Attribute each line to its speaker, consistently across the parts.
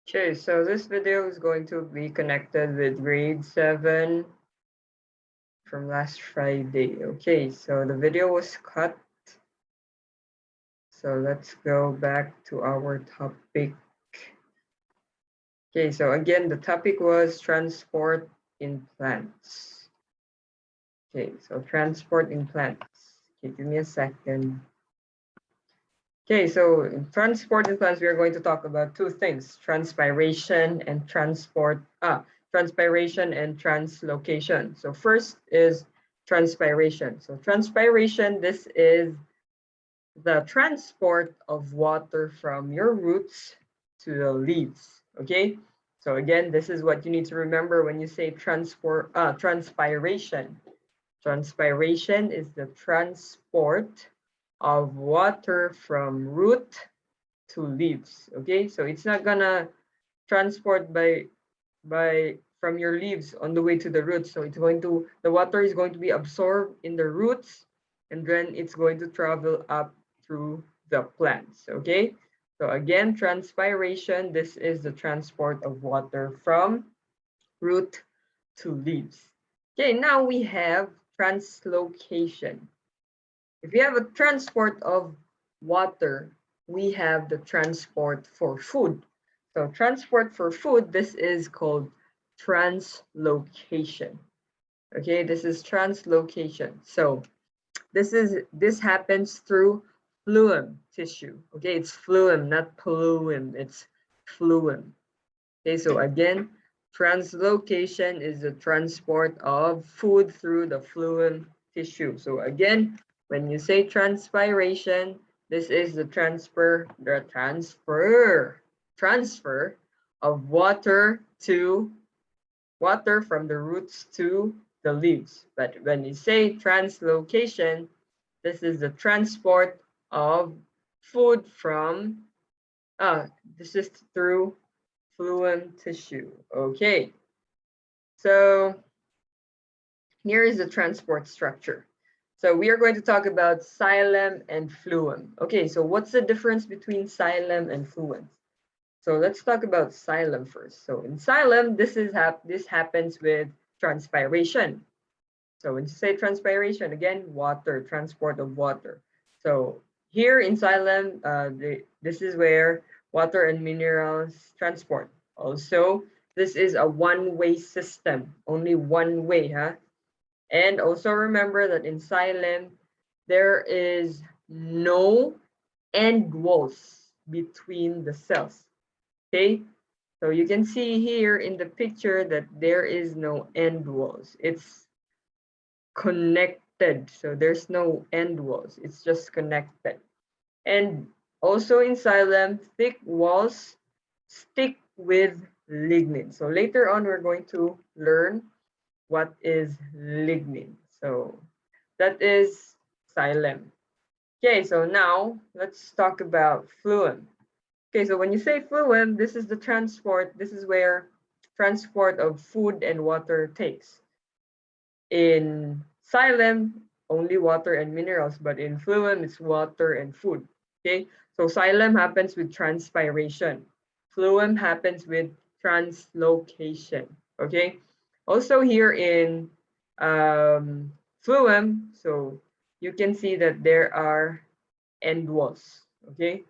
Speaker 1: Okay, so this video is going to be connected with grade 7 from last Friday. Okay, so the video was cut. So let's go back to our topic. Okay, so again, the topic was transport in plants. Okay, so transport in plants. Okay, give me a second. Okay, so in transport in plants, we are going to talk about two things: transpiration and transpiration and translocation. So first is transpiration. So transpiration, this is the transport of water from your roots to the leaves. Okay, so again, this is what you need to remember when you say transpiration. Transpiration is the transport of water from root to leaves. Okay, so it's not gonna transport by from your leaves on the way to the roots. So the water is going to be absorbed in the roots, and then it's going to travel up through the plants. Okay, so again, transpiration, this is the transport of water from root to leaves. Okay, now we have translocation. If you have a transport of water, we have the transport for food. So transport for food, this is called translocation. Okay, this is translocation. So this happens through phloem tissue. Okay, it's phloem, not phloem, it's phloem. Okay, so again, translocation is the transport of food through the phloem tissue. So again, when you say transpiration, this is the transfer of water from the roots to the leaves. But when you say translocation, this is the transport of food from this is through phloem tissue. Okay, so here is the transport structure. So we are going to talk about xylem and phloem. Okay, so what's the difference between xylem and phloem? So let's talk about xylem first. So in xylem, this happens with transpiration. So when you say transpiration, again, water, transport of water. So here in xylem, this is where water and minerals transport. Also, this is a one-way system, only one way, huh? And also remember that in xylem, there is no end walls between the cells. Okay, so you can see here in the picture that there is no end walls. It's connected, so there's no end walls. It's just connected. And also in xylem, thick walls stick with lignin. So later on, we're going to learn what is lignin. So that is xylem. Okay, so now let's talk about phloem. Okay, so when you say phloem, this is the transport. This is where transport of food and water takes. In xylem, only water and minerals, but in phloem, it's water and food. Okay, so xylem happens with transpiration. Phloem happens with translocation. Okay, also here in phloem, so you can see that there are end walls. Okay,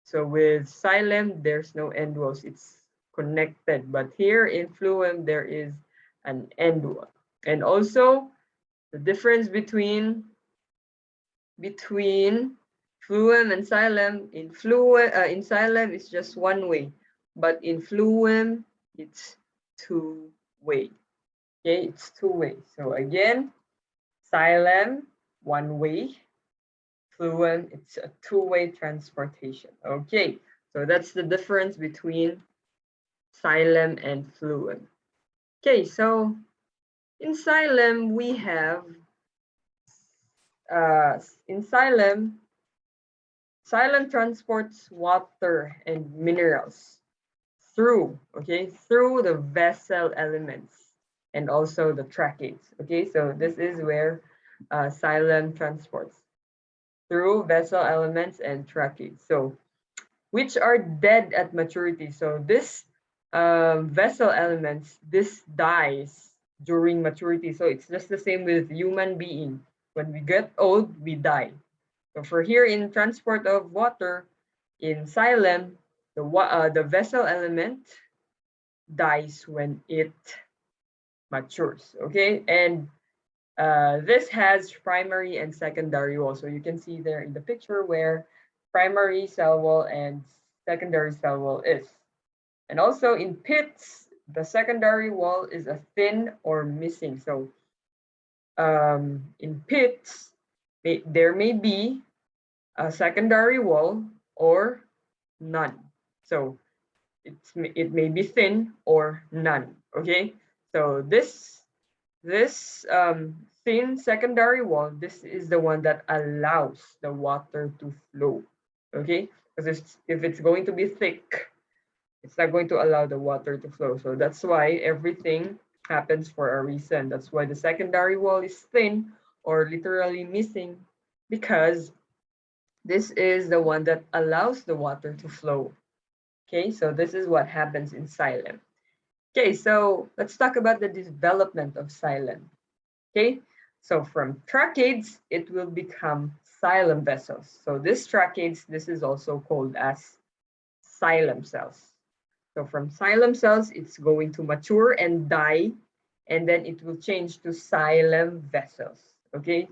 Speaker 1: so with xylem, there's no end walls. It's connected, but here in phloem, there is an end wall. And also the difference between phloem and xylem. In xylem is just one way, but in phloem it's two way. Okay, it's two way. So again, xylem one way, phloem it's a two-way transportation. Okay, so that's the difference between xylem and phloem. Okay, so in xylem we have in xylem transports water and minerals through the vessel elements and also the tracheids. Okay, so this is where xylem transports through vessel elements and tracheids. So which are dead at maturity. So this vessel elements, this dies during maturity. So it's just the same with human being. When we get old, we die. So for here in transport of water, in xylem, the vessel element dies when it matures. Okay, and this has primary and secondary wall. So you can see there in the picture where primary cell wall and secondary cell wall is. And also in pits, the secondary wall is a thin or missing. So in pits, there may be a secondary wall or none. So it may be thin or none. Okay. So this thin secondary wall, this is the one that allows the water to flow. Okay. Because if it's going to be thick, it's not going to allow the water to flow. So that's why everything happens for a reason. That's why the secondary wall is thin or literally missing, because this is the one that allows the water to flow. Okay, so this is what happens in xylem. Okay, so let's talk about the development of xylem. Okay, so from tracheids, it will become xylem vessels. So this tracheids, this is also called as xylem cells. So from xylem cells, it's going to mature and die, and then it will change to xylem vessels. Okay.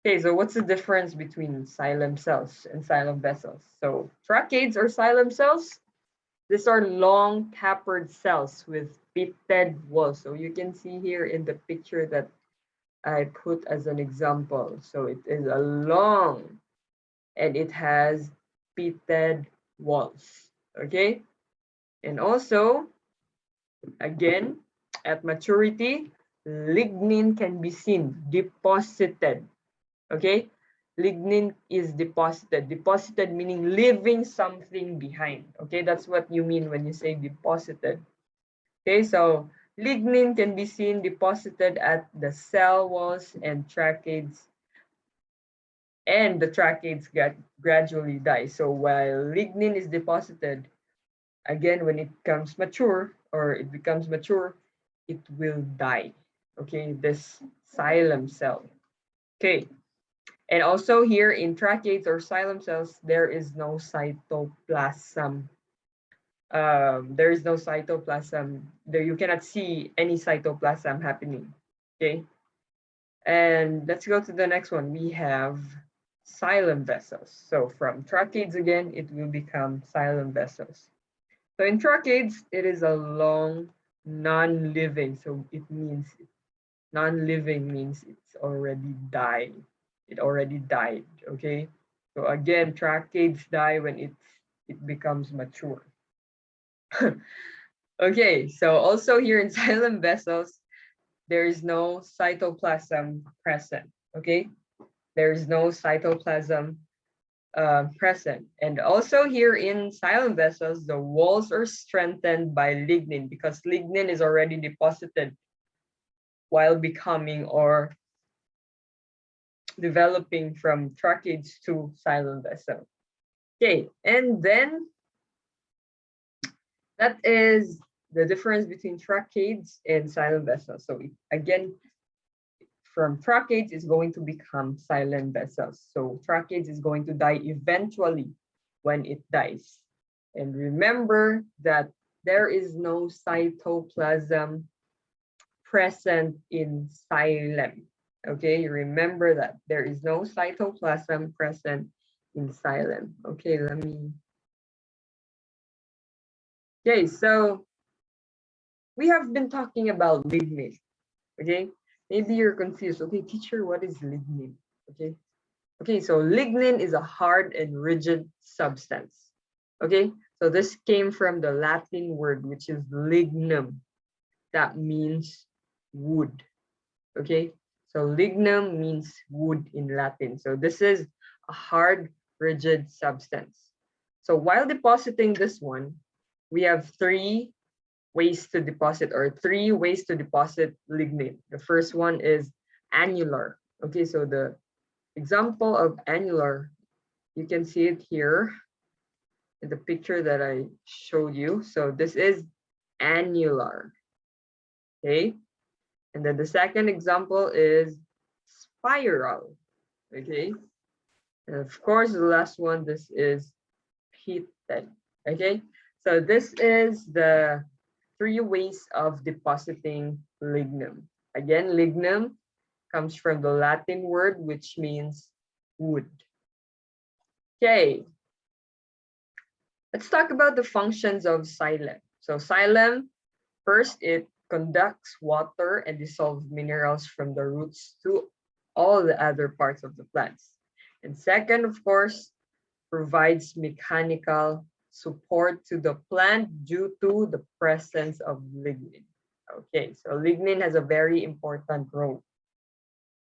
Speaker 1: Okay, so what's the difference between xylem cells and xylem vessels? So tracheids or xylem cells, these are long tapered cells with pitted walls. So you can see here in the picture that I put as an example. So it is a long and it has pitted walls. Okay. And also, again, at maturity, lignin can be seen deposited. Okay, lignin is deposited. Deposited meaning leaving something behind. Okay, that's what you mean when you say deposited. Okay, so lignin can be seen deposited at the cell walls and tracheids, and the tracheids gradually die. So while lignin is deposited, again, when it becomes mature, it will die. Okay, this xylem cell. Okay, and also here in tracheids or xylem cells, there is no cytoplasm. There is no cytoplasm. There you cannot see any cytoplasm happening. Okay, and let's go to the next one. We have xylem vessels. So from tracheids again, it will become xylem vessels. So in tracheids, it is a long non-living. So it means non-living means it's already died. It already died. Okay. So again, tracheids die when it becomes mature. Okay. So also here in xylem vessels, there is no cytoplasm present. Okay. There is no cytoplasm present. And also here in xylem vessels, the walls are strengthened by lignin because lignin is already deposited while becoming or developing from tracheids to xylem vessel. Okay, and then that is the difference between tracheids and xylem vessels. So again, from tracheids is going to become xylem vessels. So tracheids is going to die eventually when it dies. And remember that there is no cytoplasm present in xylem. Okay, remember that there is no cytoplasm present in xylem. Okay, okay, so we have been talking about lignin. Okay, maybe you're confused. Okay, teacher, what is lignin? Okay, okay, so lignin is a hard and rigid substance. Okay, so this came from the Latin word, which is lignum. That means wood. Okay, so lignum means wood in Latin. So this is a hard, rigid substance. So while depositing this one, we have three ways to deposit lignin. The first one is annular. Okay, so the example of annular, you can see it here. in the picture that I showed you. So this is annular. Okay. And then the second example is spiral. Okay. And of course, the last one, this is heated. Okay. So this is the 3 ways of depositing lignum. Again, lignum comes from the Latin word, which means wood. Okay. Let's talk about the functions of xylem. So xylem, first, it conducts water and dissolves minerals from the roots to all the other parts of the plants. And second, of course, provides mechanical support to the plant due to the presence of lignin. Okay, so lignin has a very important role.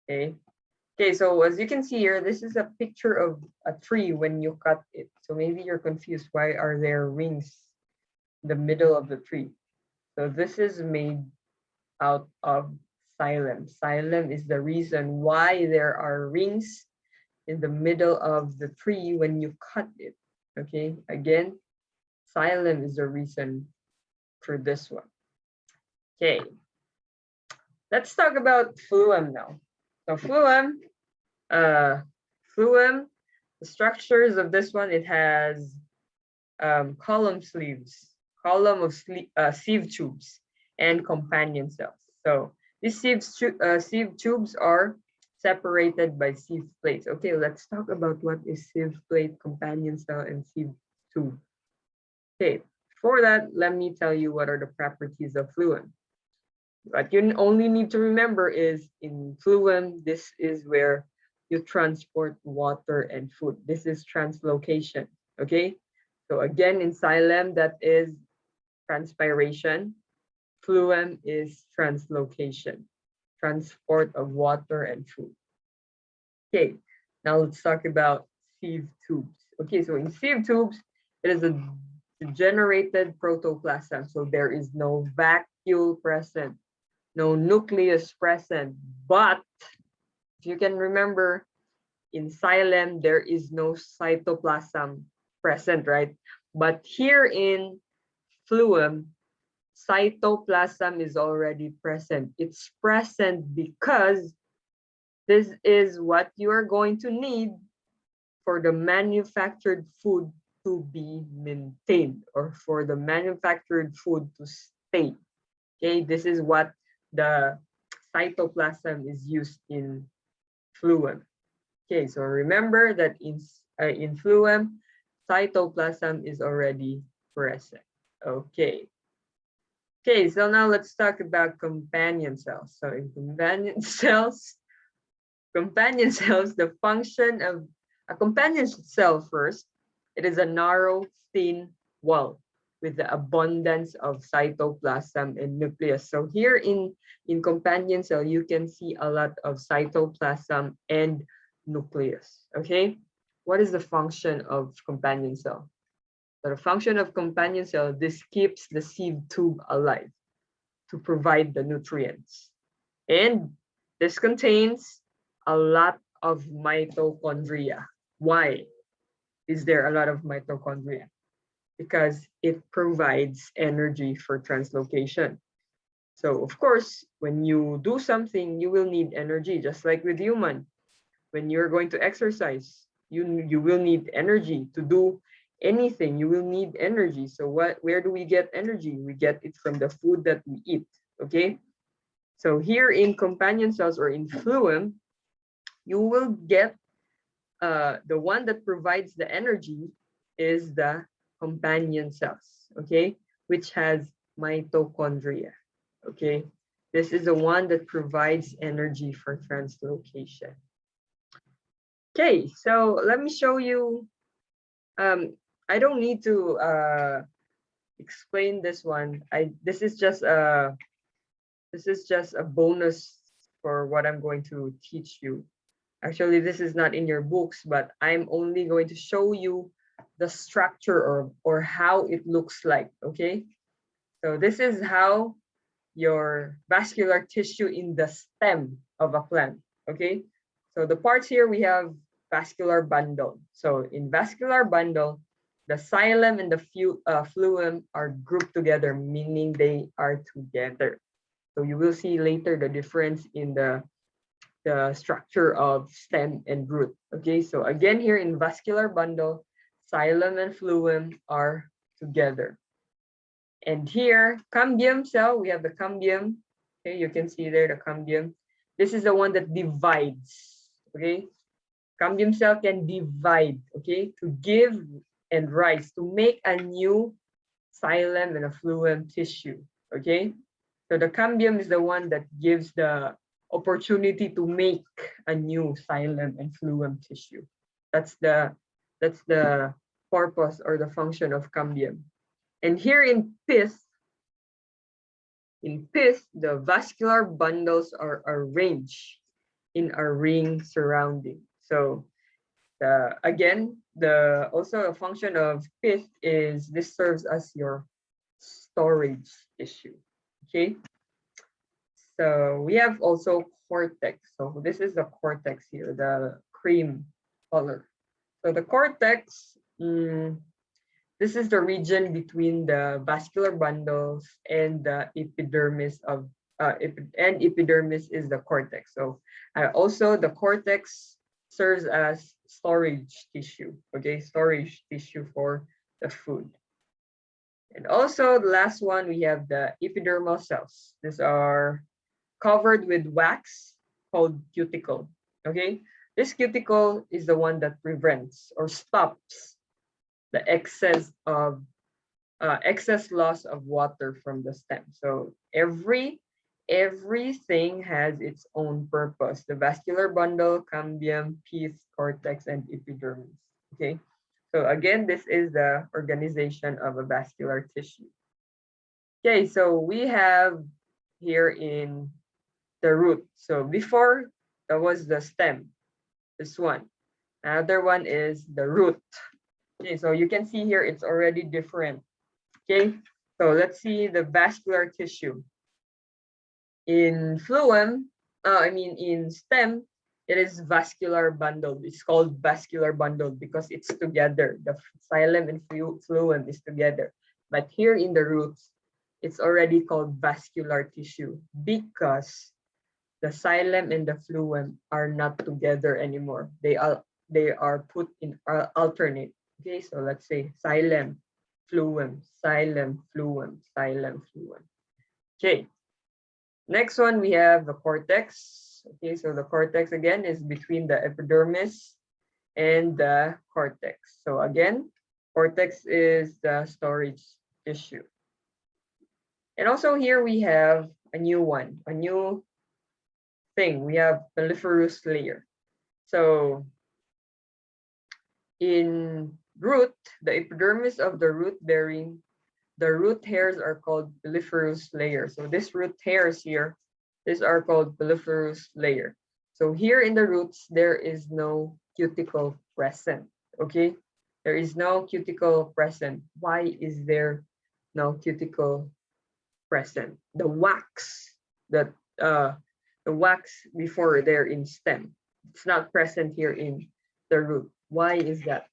Speaker 1: Okay. Okay, so as you can see here, this is a picture of a tree when you cut it. So maybe you're confused, why are there rings in the middle of the tree? So this is made out of xylem. Xylem is the reason why there are rings in the middle of the tree when you cut it. Okay, again, xylem is the reason for this one. Okay, let's talk about phloem now. So phloem, the structures of this one, it has column of sieve tubes, and companion cells. So these sieve tubes are separated by sieve plates. Okay, let's talk about what is sieve plate, companion cell, and sieve tube. Okay, for that, let me tell you what are the properties of phloem. What you only need to remember is in phloem, this is where you transport water and food. This is translocation. Okay, so again, in xylem, that is transpiration. Phloem is translocation, transport of water and food. Okay, now let's talk about sieve tubes. Okay, so in sieve tubes, it is a degenerated protoplasm. So there is no vacuole present, no nucleus present. But if you can remember, in xylem, there is no cytoplasm present, right? But here in phloem, cytoplasm is already present. It's present because this is what you are going to need for the manufactured food to be maintained, or for the manufactured food to stay. Okay, this is what the cytoplasm is used in phloem. Okay, so remember that in phloem, cytoplasm is already present. Okay. Okay, so now let's talk about companion cells. So in companion cells, the function of a companion cell first, it is a narrow, thin wall with the abundance of cytoplasm and nucleus. So here in companion cell, you can see a lot of cytoplasm and nucleus. Okay, what is the function of companion cell? So the function of companion cell, this keeps the sieve tube alive to provide the nutrients. And this contains a lot of mitochondria. Why is there a lot of mitochondria? Because it provides energy for translocation. So of course, when you do something, you will need energy, just like with human. When you're going to exercise, you will need energy to do anything. You will need energy. So where do we get energy? We get it from the food that we eat. Okay, so here in companion cells or in phloem, you will get the one that provides the energy is the companion cells. Okay, which has mitochondria. Okay, this is the one that provides energy for translocation. Okay, so let me show you. I don't need to explain this one. This is just a bonus for what I'm going to teach you. Actually, this is not in your books, but I'm only going to show you the structure or how it looks like. Okay, so this is how your vascular tissue in the stem of a plant. Okay, so the parts here we have vascular bundle. So in vascular bundle, the xylem and the phloem are grouped together, meaning they are together. So you will see later the difference in the structure of stem and root. Okay, so again here in vascular bundle, xylem and phloem are together. And here, cambium cell, we have the cambium. Okay, you can see there the cambium. This is the one that divides. Okay, cambium cell can divide. Okay, to give and rise, to make a new xylem and a phloem tissue. Okay, so the cambium is the one that gives the opportunity to make a new xylem and phloem tissue. That's the purpose or the function of cambium. And here in pith, the vascular bundles are arranged in a ring surrounding. So again, also a function of pith is this serves as your storage tissue. Okay. So we have also cortex. So this is the cortex here, the cream color. So the cortex, this is the region between the vascular bundles and the epidermis of and epidermis is the cortex. So also the cortex serves as storage tissue. Okay, storage tissue for the food. And also the last one, we have the epidermal cells. These are covered with wax called cuticle. Okay, this cuticle is the one that prevents or stops the excess loss of water from the stem. So everything has its own purpose. The vascular bundle, cambium, pith, cortex, and epidermis. Okay, so again, this is the organization of a vascular tissue. Okay, so we have here in the root. So before that was the stem, this one. Another one is the root. Okay, so you can see here it's already different. Okay, so let's see the vascular tissue. In phloem, in stem, it is vascular bundle. It's called vascular bundle because it's together. The xylem and phloem is together. But here in the roots, it's already called vascular tissue because the xylem and the phloem are not together anymore. They are put in alternate. Okay, so let's say xylem, phloem, xylem, phloem, xylem, phloem. Okay. Next one, we have the cortex. Okay, so the cortex again is between the epidermis and the cortex. So again, cortex is the storage tissue. And also here we have a new one, a new thing. We have piliferous layer. So in root, the epidermis of the root bearing, the root hairs are called piliferous layer. So this root hairs here, these are called piliferous layer. So here in the roots, there is no cuticle present. Okay, there is no cuticle present. Why is there no cuticle present? The wax before there in stem, it's not present here in the root. Why is that?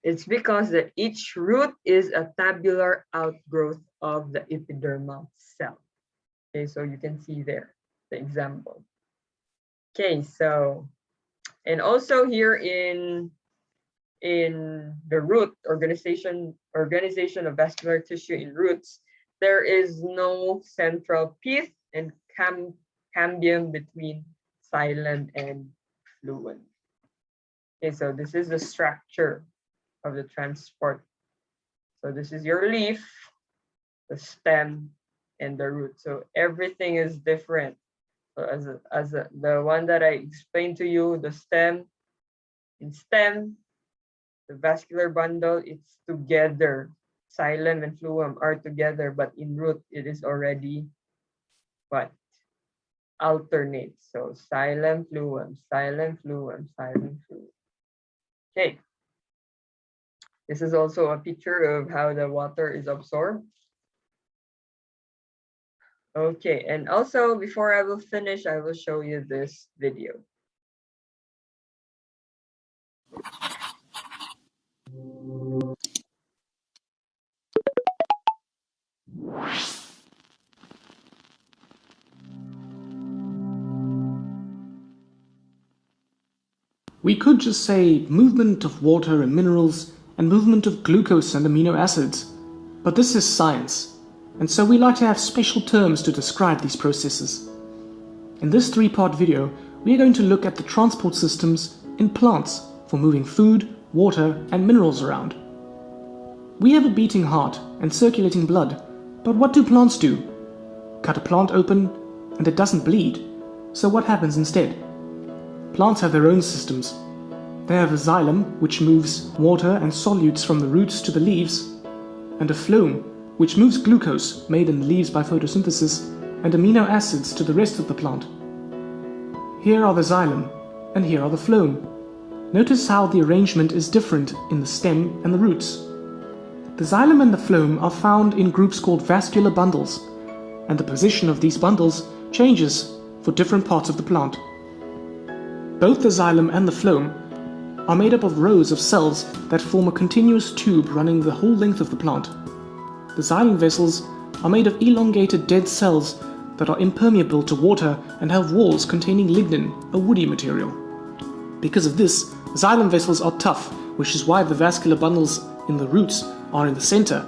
Speaker 1: It's because that each root is a tabular outgrowth of the epidermal cell. Okay, so you can see there the example. Okay, so and also here in the root organization of vascular tissue in roots, there is no central pith and cambium between xylem and phloem. Okay, so this is the structure of the transport. So this is your leaf, the stem, and the root. So everything is different. So the one that I explained to you, the stem, in stem, the vascular bundle, it's together. Xylem and phloem are together, but in root, it is already what? Alternate. So xylem, phloem, xylem, phloem, xylem, phloem. Okay. This is also a picture of how the water is absorbed. Okay, and also before I will finish, I will show you this video.
Speaker 2: We could just say movement of water and minerals and movement of glucose and amino acids, but this is science, and so we like to have special terms to describe these processes. In this three-part video, we are going to look at the transport systems in plants for moving food, water and minerals around. We have a beating heart and circulating blood, but what do plants do? Cut a plant open and it doesn't bleed, so what happens instead? Plants have their own systems. They have a xylem, which moves water and solutes from the roots to the leaves, and a phloem, which moves glucose made in the leaves by photosynthesis and amino acids to the rest of the plant. Here are the xylem, and here are the phloem. Notice how the arrangement is different in the stem and the roots. The xylem and the phloem are found in groups called vascular bundles, and the position of these bundles changes for different parts of the plant. Both the xylem and the phloem are made up of rows of cells that form a continuous tube running the whole length of the plant. The xylem vessels are made of elongated dead cells that are impermeable to water and have walls containing lignin, a woody material. Because of this, xylem vessels are tough, which is why the vascular bundles in the roots are in the center.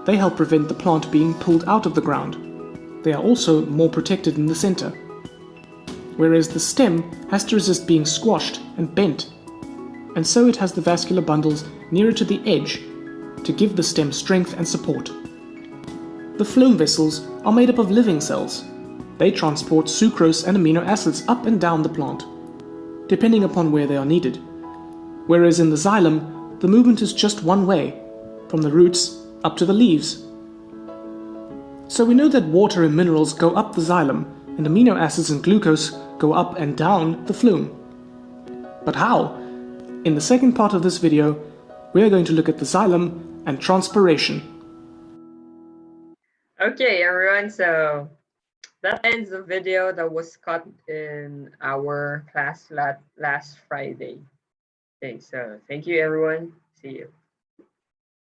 Speaker 2: They help prevent the plant being pulled out of the ground. They are also more protected in the center. Whereas the stem has to resist being squashed and bent, and so it has the vascular bundles nearer to the edge to give the stem strength and support. The phloem vessels are made up of living cells. They transport sucrose and amino acids up and down the plant, depending upon where they are needed. Whereas in the xylem, the movement is just one way, from the roots up to the leaves. So we know that water and minerals go up the xylem, and amino acids and glucose go up and down the phloem. But how? In the second part of this video, we are going to look at the xylem and transpiration.
Speaker 1: Okay, everyone, so that ends the video that was cut in our class last Friday. Okay, so thank you, everyone. See you.